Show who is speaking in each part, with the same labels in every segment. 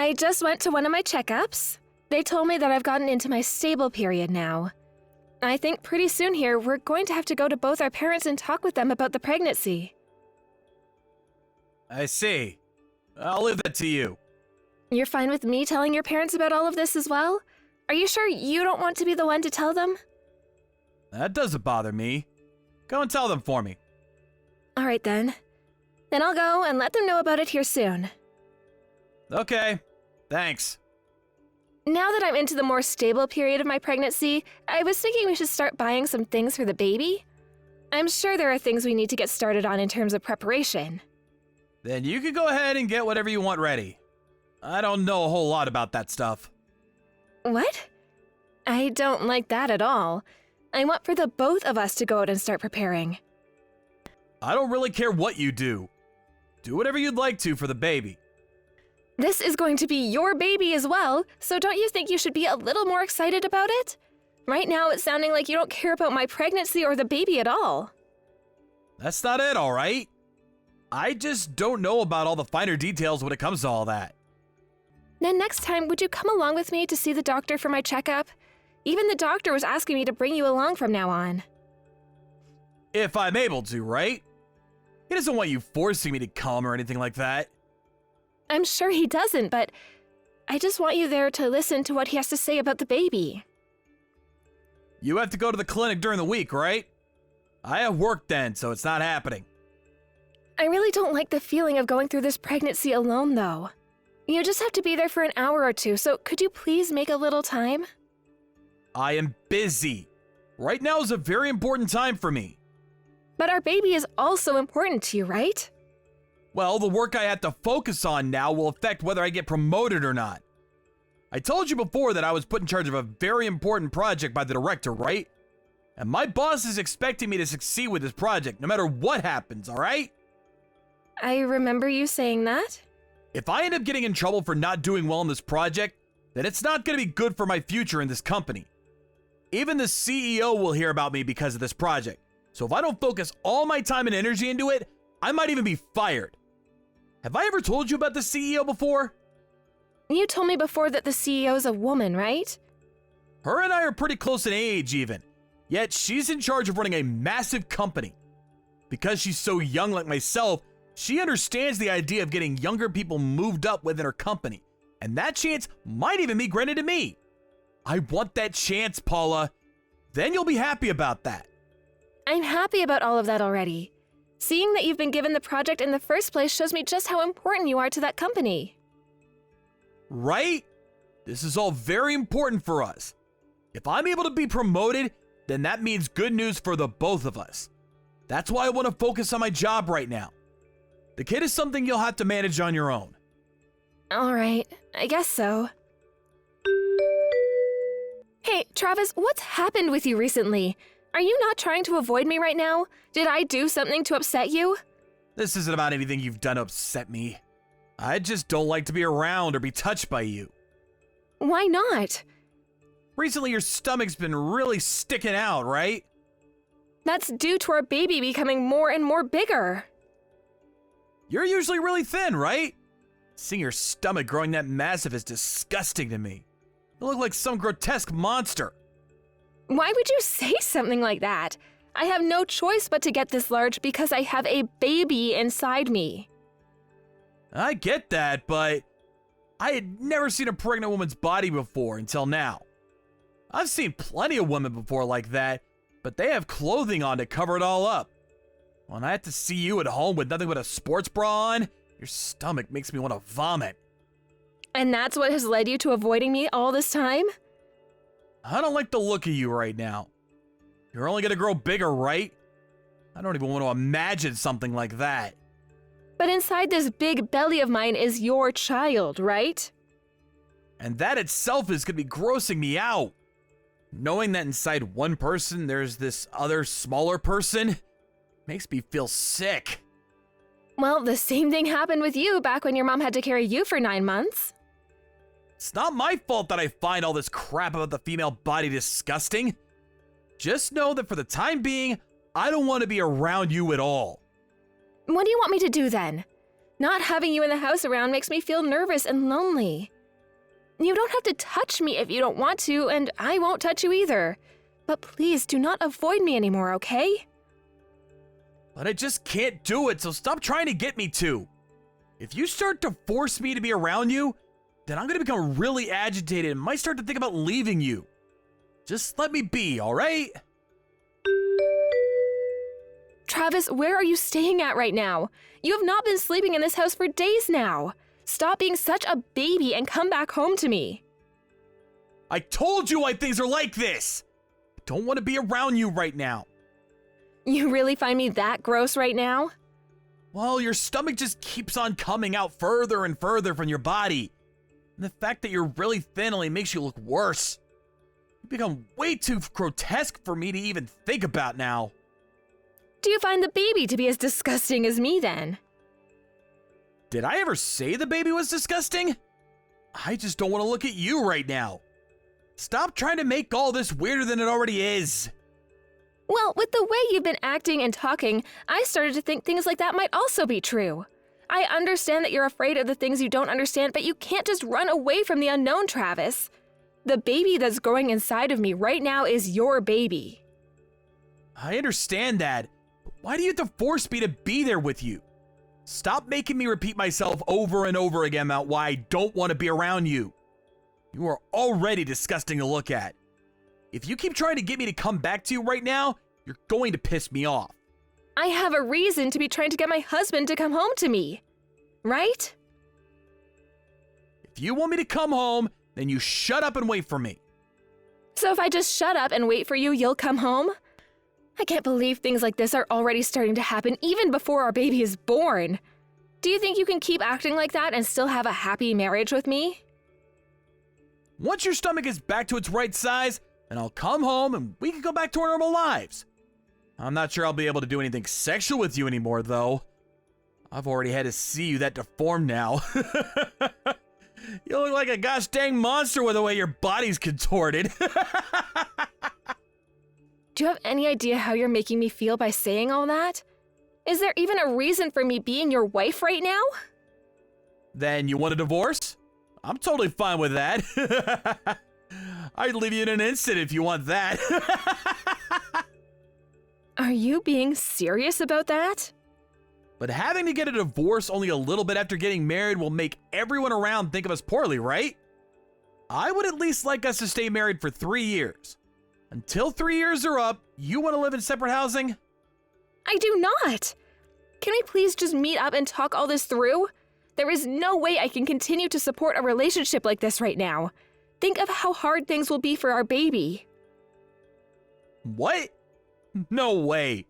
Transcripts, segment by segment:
Speaker 1: I just went to one of my checkups. They told me that I've gotten into my stable period now. I think pretty soon here, we're going to have to go to both our parents and talk with them about the pregnancy.
Speaker 2: I see. I'll leave that to you.
Speaker 1: You're fine with me telling your parents about all of this as well? Are you sure you don't want to be the one to tell them?
Speaker 2: That doesn't bother me. Go and tell them for me.
Speaker 1: All right then. Then I'll go and let them know about it here soon.
Speaker 2: Okay, thanks.
Speaker 1: Now that I'm into the more stable period of my pregnancy, I was thinking we should start buying some things for the baby. I'm sure there are things we need to get started on in terms of preparation.
Speaker 2: Then you can go ahead and get whatever you want ready. I don't know a whole lot about that stuff.
Speaker 1: What? I don't like that at all. I want for the both of us to go out and start preparing.
Speaker 2: I don't really care what you do. Do whatever you'd like to for the baby.
Speaker 1: This is going to be your baby as well, so don't you think you should be a little more excited about it? Right now it's sounding like you don't care about my pregnancy or the baby at all.
Speaker 2: That's not it, all right? I just don't know about all the finer details when it comes to all that.
Speaker 1: Then next time, would you come along with me to see the doctor for my checkup? Even the doctor was asking me to bring you along from now on.
Speaker 2: If I'm able to, right? He doesn't want you forcing me to come or anything like that.
Speaker 1: I'm sure he doesn't, but I just want you there to listen to what he has to say about the baby.
Speaker 2: You have to go to the clinic during the week, right? I have work then, so it's not happening.
Speaker 1: I really don't like the feeling of going through this pregnancy alone, though. You just have to be there for an hour or two, so could you please make a little time?
Speaker 2: I am busy. Right now is a very important time for me.
Speaker 1: But our baby is also important to you, right?
Speaker 2: Well, the work I have to focus on now will affect whether I get promoted or not. I told you before that I was put in charge of a very important project by the director, right? And my boss is expecting me to succeed with this project no matter what happens, all right?
Speaker 1: I remember you saying that.
Speaker 2: If I end up getting in trouble for not doing well in this project, then it's not going to be good for my future in this company. Even the CEO will hear about me because of this project. So if I don't focus all my time and energy into it, I might even be fired. Have I ever told you about the CEO before?
Speaker 1: You told me before that the CEO is a woman, right?
Speaker 2: Her and I are pretty close in age even, yet she's in charge of running a massive company. Because she's so young like myself, she understands the idea of getting younger people moved up within her company, and that chance might even be granted to me. I want that chance, Paula. Then you'll be happy about that.
Speaker 1: I'm happy about all of that already. Seeing that you've been given the project in the first place shows me just how important you are to that company.
Speaker 2: Right? This is all very important for us. If I'm able to be promoted, then that means good news for the both of us. That's why I want to focus on my job right now. The kid is something you'll have to manage on your own.
Speaker 1: All right, I guess so. Hey, Travis, what's happened with you recently? Are you not trying to avoid me right now? Did I do something to upset you?
Speaker 2: This isn't about anything you've done to upset me. I just don't like to be around or be touched by you.
Speaker 1: Why not?
Speaker 2: Recently, your stomach's been really sticking out, right?
Speaker 1: That's due to our baby becoming more and more bigger.
Speaker 2: You're usually really thin, right? Seeing your stomach growing that massive is disgusting to me. You look like some grotesque monster.
Speaker 1: Why would you say something like that? I have no choice but to get this large because I have a baby inside me.
Speaker 2: I get that, but I had never seen a pregnant woman's body before until now. I've seen plenty of women before like that, but they have clothing on to cover it all up. When I have to see you at home with nothing but a sports bra on, your stomach makes me want to vomit.
Speaker 1: And that's what has led you to avoiding me all this time?
Speaker 2: I don't like the look of you right now. You're only gonna grow bigger, right? I don't even want to imagine something like that.
Speaker 1: But inside this big belly of mine is your child, right?
Speaker 2: And that itself is gonna be grossing me out. Knowing that inside one person there's this other smaller person makes me feel sick.
Speaker 1: Well, the same thing happened with you back when your mom had to carry you for 9 months.
Speaker 2: It's not my fault that I find all this crap about the female body disgusting. Just know that for the time being, I don't want to be around you at all.
Speaker 1: What do you want me to do then? Not having you in the house around makes me feel nervous and lonely. You don't have to touch me if you don't want to, and I won't touch you either. But please do not avoid me anymore, okay?
Speaker 2: But I just can't do it, so stop trying to get me to. If you start to force me to be around you, then I'm gonna become really agitated and might start to think about leaving you. Just let me be, alright?
Speaker 1: Travis, where are you staying at right now? You have not been sleeping in this house for days now. Stop being such a baby and come back home to me.
Speaker 2: I told you why things are like this! I don't want to be around you right now.
Speaker 1: You really find me that gross right now?
Speaker 2: Well, your stomach just keeps on coming out further and further from your body. And the fact that you're really thin only makes you look worse. You become way too grotesque for me to even think about now.
Speaker 1: Do you find the baby to be as disgusting as me then?
Speaker 2: Did I ever say the baby was disgusting? I just don't want to look at you right now. Stop trying to make all this weirder than it already is.
Speaker 1: Well, with the way you've been acting and talking, I started to think things like that might also be true. I understand that you're afraid of the things you don't understand, but you can't just run away from the unknown, Travis. The baby that's growing inside of me right now is your baby.
Speaker 2: I understand that, but why do you have to force me to be there with you? Stop making me repeat myself over and over again about why I don't want to be around you. You are already disgusting to look at. If you keep trying to get me to come back to you right now, you're going to piss me off.
Speaker 1: I have a reason to be trying to get my husband to come home to me, right?
Speaker 2: If you want me to come home, then you shut up and wait for me.
Speaker 1: So if I just shut up and wait for you, you'll come home? I can't believe things like this are already starting to happen even before our baby is born. Do you think you can keep acting like that and still have a happy marriage with me?
Speaker 2: Once your stomach is back to its right size, then I'll come home and we can go back to our normal lives. I'm not sure I'll be able to do anything sexual with you anymore, though. I've already had to see you that deformed now. You look like a gosh dang monster with the way your body's contorted.
Speaker 1: Do you have any idea how you're making me feel by saying all that? Is there even a reason for me being your wife right now?
Speaker 2: Then you want a divorce? I'm totally fine with that. I'd leave you in an instant if you want that.
Speaker 1: Are you being serious about that?
Speaker 2: But having to get a divorce only a little bit after getting married will make everyone around think of us poorly, right? I would at least like us to stay married for 3 years. Until 3 years are up, you want to live in separate housing?
Speaker 1: I do not! Can we please just meet up and talk all this through? There is no way I can continue to support a relationship like this right now. Think of how hard things will be for our baby.
Speaker 2: What? No way.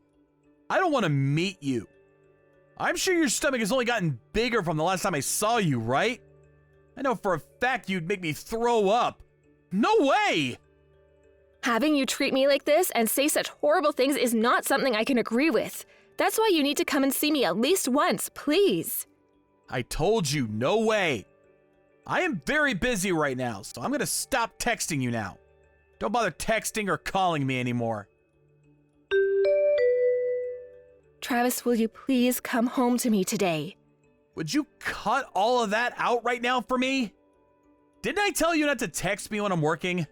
Speaker 2: I don't want to meet you. I'm sure your stomach has only gotten bigger from the last time I saw you, right? I know for a fact you'd make me throw up. No way!
Speaker 1: Having you treat me like this and say such horrible things is not something I can agree with. That's why you need to come and see me at least once, please.
Speaker 2: I told you, no way. I am very busy right now, so I'm gonna stop texting you now. Don't bother texting or calling me anymore.
Speaker 1: Travis, will you please come home to me today?
Speaker 2: Would you cut all of that out right now for me? Didn't I tell you not to text me when I'm working?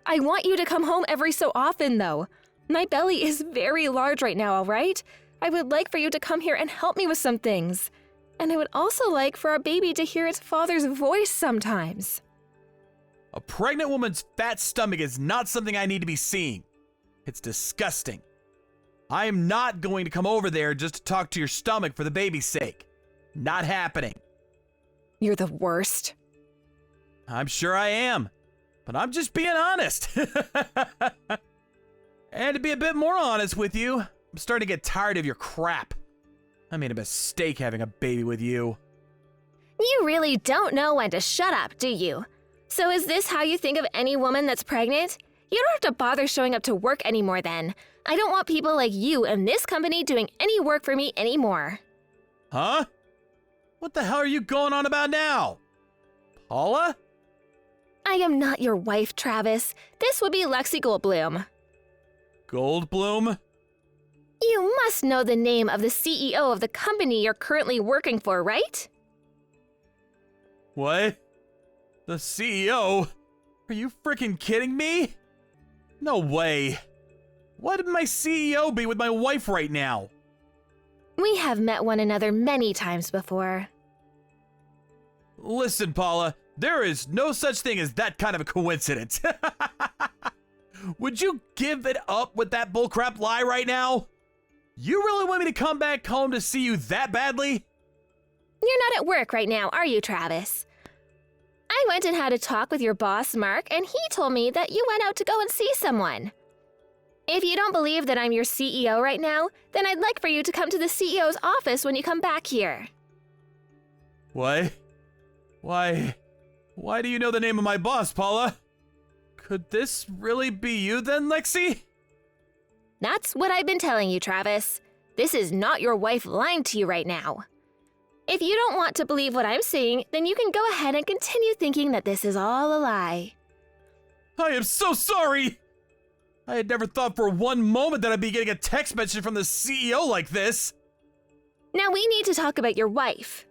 Speaker 1: I want you to come home every so often, though. My belly is very large right now, all right? I would like for you to come here and help me with some things. And I would also like for our baby to hear its father's voice sometimes.
Speaker 2: A pregnant woman's fat stomach is not something I need to be seeing. It's disgusting. I am not going to come over there just to talk to your stomach for the baby's sake. Not happening.
Speaker 1: You're the worst.
Speaker 2: I'm sure I am, but I'm just being honest. And to be a bit more honest with you, I'm starting to get tired of your crap. I made a mistake having a baby with you.
Speaker 1: You really don't know when to shut up, do you? So is this how you think of any woman that's pregnant? You don't have to bother showing up to work anymore then. I don't want people like you in this company doing any work for me anymore.
Speaker 2: Huh? What the hell are you going on about now? Paula?
Speaker 1: I am not your wife, Travis. This would be Lexi Goldblum.
Speaker 2: Goldblum?
Speaker 1: You must know the name of the CEO of the company you're currently working for, right?
Speaker 2: What? The CEO? Are you freaking kidding me? No way. Why would my CEO be with my wife right now?
Speaker 1: We have met one another many times before.
Speaker 2: Listen, Paula, there is no such thing as that kind of a coincidence. Would you give it up with that bullcrap lie right now? You really want me to come back home to see you that badly?
Speaker 1: You're not at work right now, are you, Travis? I went and had a talk with your boss, Mark, and he told me that you went out to go and see someone. If you don't believe that I'm your CEO right now, then I'd like for you to come to the CEO's office when you come back here.
Speaker 2: What? Why do you know the name of my boss, Paula? Could this really be you then, Lexi?
Speaker 1: That's what I've been telling you, Travis. This is not your wife lying to you right now. If you don't want to believe what I'm saying, then you can go ahead and continue thinking that this is all a lie.
Speaker 2: I am so sorry! I had never thought for one moment that I'd be getting a text message from the CEO like this.
Speaker 1: Now we need to talk about your wife.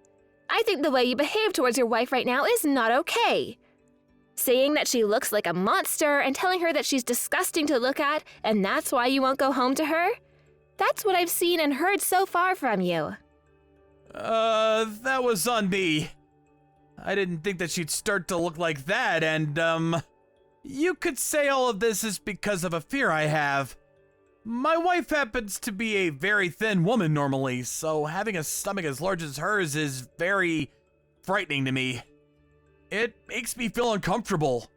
Speaker 1: I think the way you behave towards your wife right now is not okay. Saying that she looks like a monster and telling her that she's disgusting to look at and that's why you won't go home to her? That's what I've seen and heard so far from you.
Speaker 2: That was on me. I didn't think that she'd start to look like that, and, you could say all of this is because of a fear I have. My wife happens to be a very thin woman normally, so having a stomach as large as hers is very frightening to me. It makes me feel uncomfortable.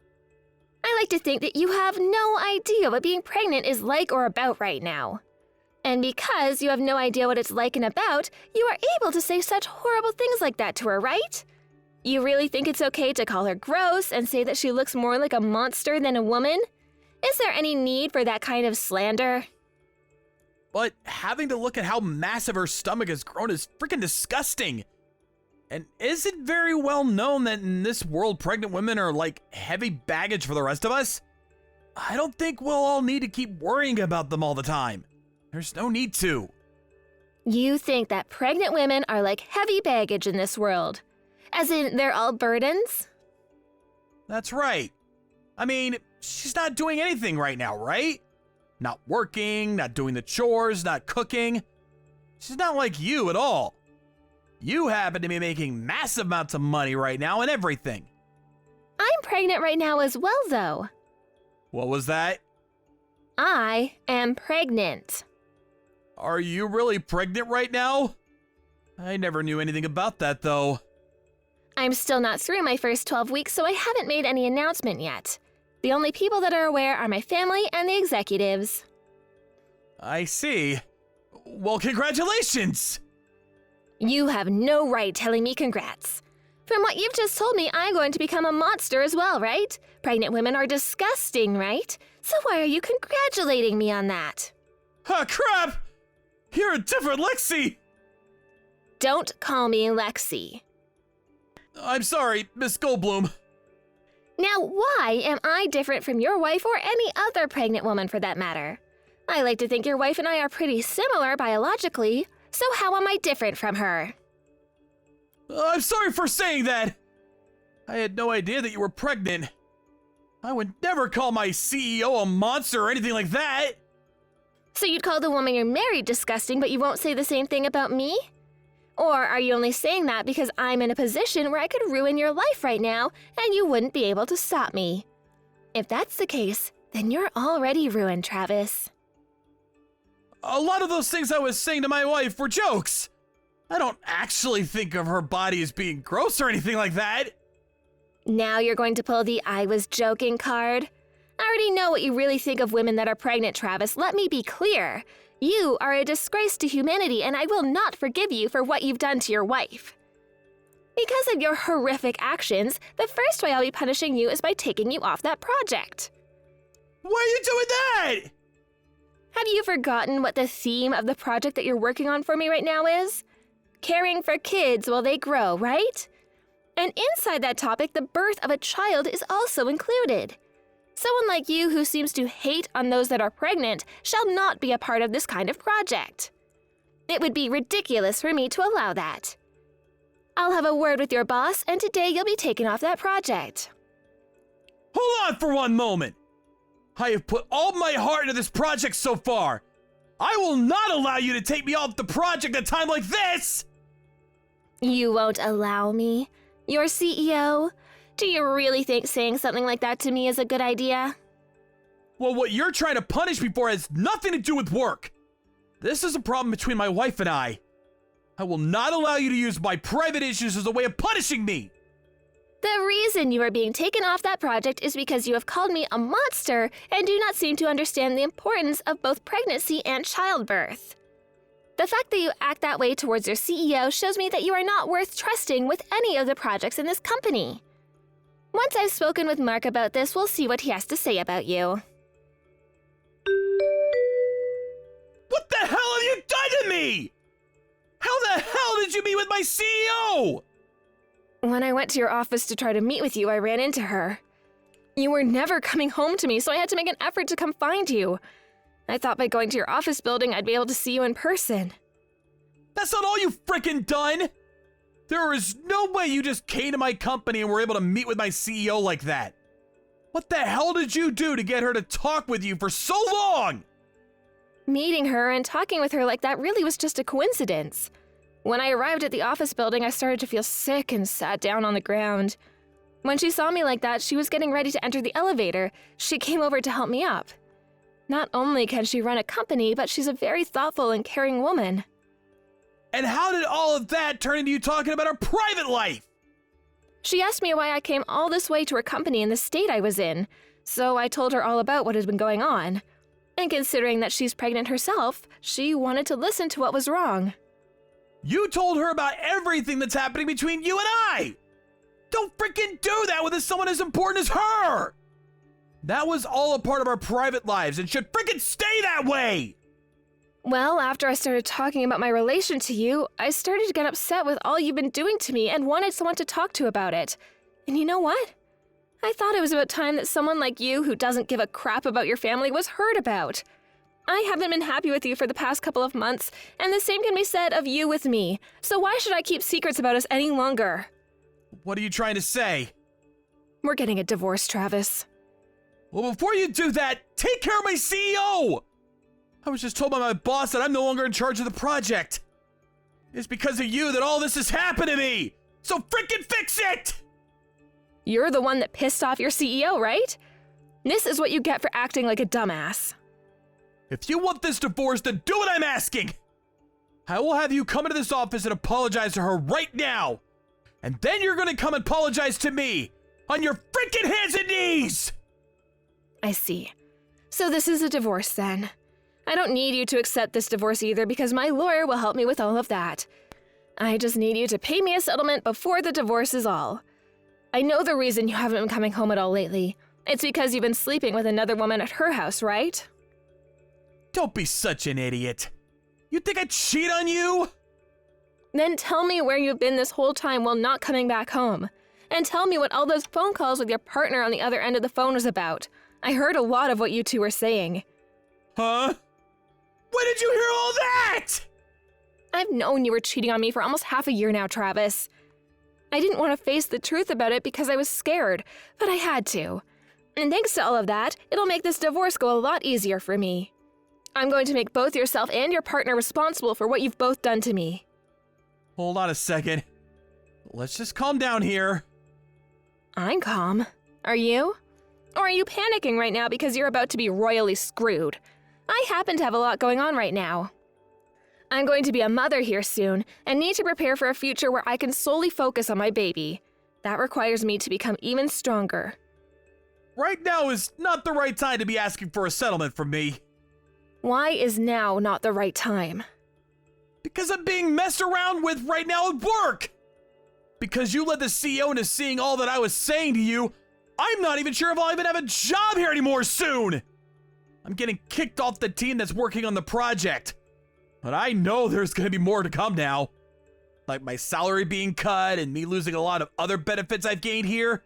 Speaker 1: I like to think that you have no idea what being pregnant is like or about right now. And because you have no idea what it's like and about, you are able to say such horrible things like that to her, right? You really think it's okay to call her gross and say that she looks more like a monster than a woman? Is there any need for that kind of slander?
Speaker 2: But having to look at how massive her stomach has grown is freaking disgusting. And is it very well known that in this world pregnant women are like heavy baggage for the rest of us? I don't think we'll all need to keep worrying about them all the time. There's no need to.
Speaker 1: You think that pregnant women are like heavy baggage in this world? As in, they're all burdens?
Speaker 2: That's right. I mean, she's not doing anything right now, right? Not working, not doing the chores, not cooking. She's not like you at all. You happen to be making massive amounts of money right now and everything.
Speaker 1: I'm pregnant right now as well, though.
Speaker 2: What was that?
Speaker 1: I am pregnant.
Speaker 2: Are you really pregnant right now? I never knew anything about that, though.
Speaker 1: I'm still not through my first 12 weeks, so I haven't made any announcement yet. The only people that are aware are my family and the executives.
Speaker 2: I see. Well, congratulations!
Speaker 1: You have no right telling me congrats. From what you've just told me, I'm going to become a monster as well, right? Pregnant women are disgusting, right? So why are you congratulating me on that?
Speaker 2: Ah, crap! You're a different Lexi!
Speaker 1: Don't call me Lexi.
Speaker 2: I'm sorry, Miss Goldblum.
Speaker 1: Now, why am I different from your wife or any other pregnant woman for that matter? I like to think your wife and I are pretty similar biologically, so how am I different from her?
Speaker 2: I'm sorry for saying that. I had no idea that you were pregnant. I would never call my CEO a monster or anything like that.
Speaker 1: So you'd call the woman you're married disgusting, but you won't say the same thing about me? Or are you only saying that because I'm in a position where I could ruin your life right now and you wouldn't be able to stop me? If that's the case, then you're already ruined, Travis.
Speaker 2: A lot of those things I was saying to my wife were jokes. I don't actually think of her body as being gross or anything like that.
Speaker 1: Now you're going to pull the I was joking card? I already know what you really think of women that are pregnant, Travis. Let me be clear. You are a disgrace to humanity, and I will not forgive you for what you've done to your wife. Because of your horrific actions, the first way I'll be punishing you is by taking you off that project.
Speaker 2: Why are you doing that?
Speaker 1: Have you forgotten what the theme of the project that you're working on for me right now is? Caring for kids while they grow, right? And inside that topic, the birth of a child is also included. Someone like you who seems to hate on those that are pregnant shall not be a part of this kind of project. It would be ridiculous for me to allow that. I'll have a word with your boss, and today you'll be taken off that project.
Speaker 2: Hold on for one moment. I have put all my heart into this project so far. I will not allow you to take me off the project at a time like this!
Speaker 1: You won't allow me? You're CEO? Do you really think saying something like that to me is a good idea?
Speaker 2: Well, what you're trying to punish me for has nothing to do with work. This is a problem between my wife and I. I will not allow you to use my private issues as a way of punishing me.
Speaker 1: The reason you are being taken off that project is because you have called me a monster and do not seem to understand the importance of both pregnancy and childbirth. The fact that you act that way towards your CEO shows me that you are not worth trusting with any of the projects in this company. Once I've spoken with Mark about this, we'll see what he has to say about you.
Speaker 2: What the hell have you done to me? How the hell did you meet with my CEO?
Speaker 1: When I went to your office to try to meet with you, I ran into her. You were never coming home to me, so I had to make an effort to come find you. I thought by going to your office building, I'd be able to see you in person.
Speaker 2: That's not all you've frickin' done! There is no way you just came to my company and were able to meet with my CEO like that. What the hell did you do to get her to talk with you for so long?
Speaker 1: Meeting her and talking with her like that really was just a coincidence. When I arrived at the office building, I started to feel sick and sat down on the ground. When she saw me like that, she was getting ready to enter the elevator. She came over to help me up. Not only can she run a company, but she's a very thoughtful and caring woman.
Speaker 2: And how did all of that turn into you talking about her private life?
Speaker 1: She asked me why I came all this way to her company in the state I was in, so I told her all about what had been going on. And considering that she's pregnant herself, she wanted to listen to what was wrong.
Speaker 2: You told her about everything that's happening between you and I! Don't freaking do that with someone as important as her! That was all a part of our private lives and should freaking stay that way!
Speaker 1: Well, after I started talking about my relation to you, I started to get upset with all you've been doing to me and wanted someone to talk to about it. And you know what? I thought it was about time that someone like you who doesn't give a crap about your family was heard about. I haven't been happy with you for the past couple of months, and the same can be said of you with me. So why should I keep secrets about us any longer?
Speaker 2: What are you trying to say?
Speaker 1: We're getting a divorce, Travis.
Speaker 2: Well, before you do that, take care of my CEO! I was just told by my boss that I'm no longer in charge of the project. It's because of you that all this has happened to me! So freaking fix it!
Speaker 1: You're the one that pissed off your CEO, right? This is what you get for acting like a dumbass.
Speaker 2: If you want this divorce, then do what I'm asking! I will have you come into this office and apologize to her right now! And then you're gonna come and apologize to me! On your freaking hands and knees!
Speaker 1: I see. So this is a divorce then. I don't need you to accept this divorce either because my lawyer will help me with all of that. I just need you to pay me a settlement before the divorce is all. I know the reason you haven't been coming home at all lately. It's because you've been sleeping with another woman at her house, right?
Speaker 2: Don't be such an idiot. You think I'd cheat on you?
Speaker 1: Then tell me where you've been this whole time while not coming back home. And tell me what all those phone calls with your partner on the other end of the phone was about. I heard a lot of what you two were saying.
Speaker 2: Huh? When did you hear all that?
Speaker 1: I've known you were cheating on me for almost half a year now, Travis. I didn't want to face the truth about it because I was scared, but I had to. And thanks to all of that, it'll make this divorce go a lot easier for me. I'm going to make both yourself and your partner responsible for what you've both done to me.
Speaker 2: Hold on a second. Let's just calm down here.
Speaker 1: I'm calm. Are you? Or are you panicking right now because you're about to be royally screwed? I happen to have a lot going on right now. I'm going to be a mother here soon and need to prepare for a future where I can solely focus on my baby. That requires me to become even stronger.
Speaker 2: Right now is not the right time to be asking for a settlement from me.
Speaker 1: Why is now not the right time?
Speaker 2: Because I'm being messed around with right now at work. Because you let the CEO into seeing all that I was saying to you, I'm not even sure if I'll even have a job here anymore soon. I'm getting kicked off the team that's working on the project. But I know there's going to be more to come now. Like my salary being cut and me losing a lot of other benefits I've gained here.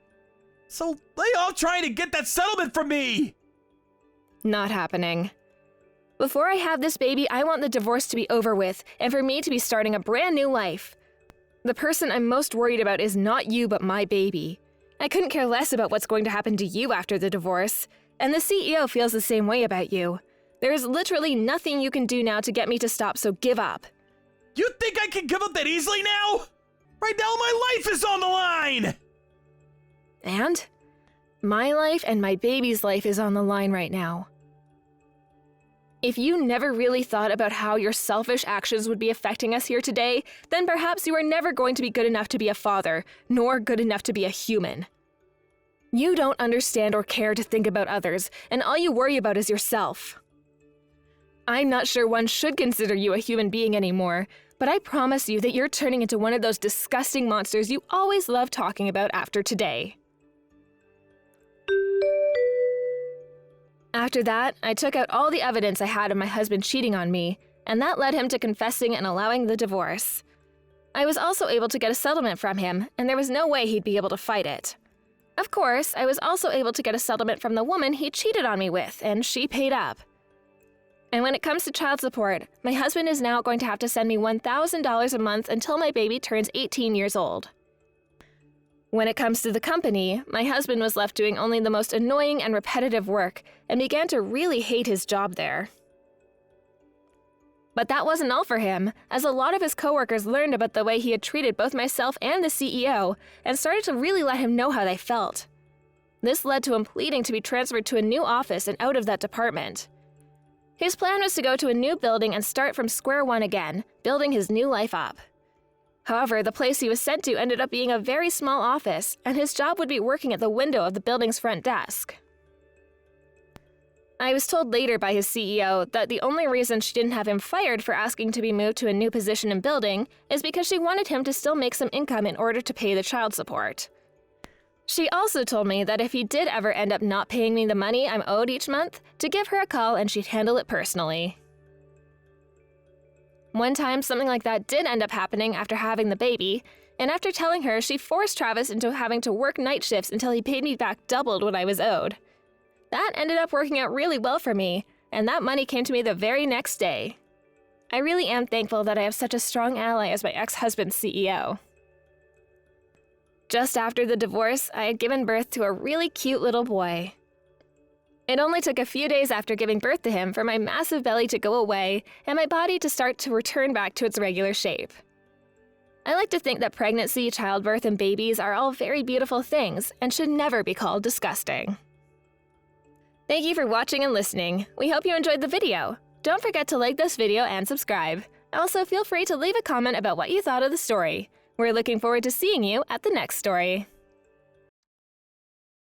Speaker 2: So lay off trying to get that settlement from me!
Speaker 1: Not happening. Before I have this baby, I want the divorce to be over with and for me to be starting a brand new life. The person I'm most worried about is not you, but my baby. I couldn't care less about what's going to happen to you after the divorce. And the CEO feels the same way about you. There is literally nothing you can do now to get me to stop, so give up.
Speaker 2: You think I can give up that easily now? Right now my life is on the line!
Speaker 1: And? My life and my baby's life is on the line right now. If you never really thought about how your selfish actions would be affecting us here today, then perhaps you are never going to be good enough to be a father, nor good enough to be a human. You don't understand or care to think about others, and all you worry about is yourself. I'm not sure one should consider you a human being anymore, but I promise you that you're turning into one of those disgusting monsters you always loved talking about after today. After that, I took out all the evidence I had of my husband cheating on me, and that led him to confessing and allowing the divorce. I was also able to get a settlement from him, and there was no way he'd be able to fight it. Of course, I was also able to get a settlement from the woman he cheated on me with, and she paid up. And when it comes to child support, my husband is now going to have to send me $1,000 a month until my baby turns 18 years old. When it comes to the company, my husband was left doing only the most annoying and repetitive work and began to really hate his job there. But that wasn't all for him, as a lot of his coworkers learned about the way he had treated both myself and the CEO and started to really let him know how they felt. This led to him pleading to be transferred to a new office and out of that department. His plan was to go to a new building and start from square one again, building his new life up. However, the place he was sent to ended up being a very small office, and his job would be working at the window of the building's front desk. I was told later by his CEO that the only reason she didn't have him fired for asking to be moved to a new position in building is because she wanted him to still make some income in order to pay the child support. She also told me that if he did ever end up not paying me the money I'm owed each month, to give her a call and she'd handle it personally. One time, something like that did end up happening after having the baby, and after telling her, she forced Travis into having to work night shifts until he paid me back doubled what I was owed. That ended up working out really well for me, and that money came to me the very next day. I really am thankful that I have such a strong ally as my ex-husband's CEO. Just after the divorce, I had given birth to a really cute little boy. It only took a few days after giving birth to him for my massive belly to go away and my body to start to return back to its regular shape. I like to think that pregnancy, childbirth, and babies are all very beautiful things and should never be called disgusting. Thank you for watching and listening. We hope you enjoyed the video. Don't forget to like this video and subscribe. Also, feel free to leave a comment about what you thought of the story. We're looking forward to seeing you at the next story.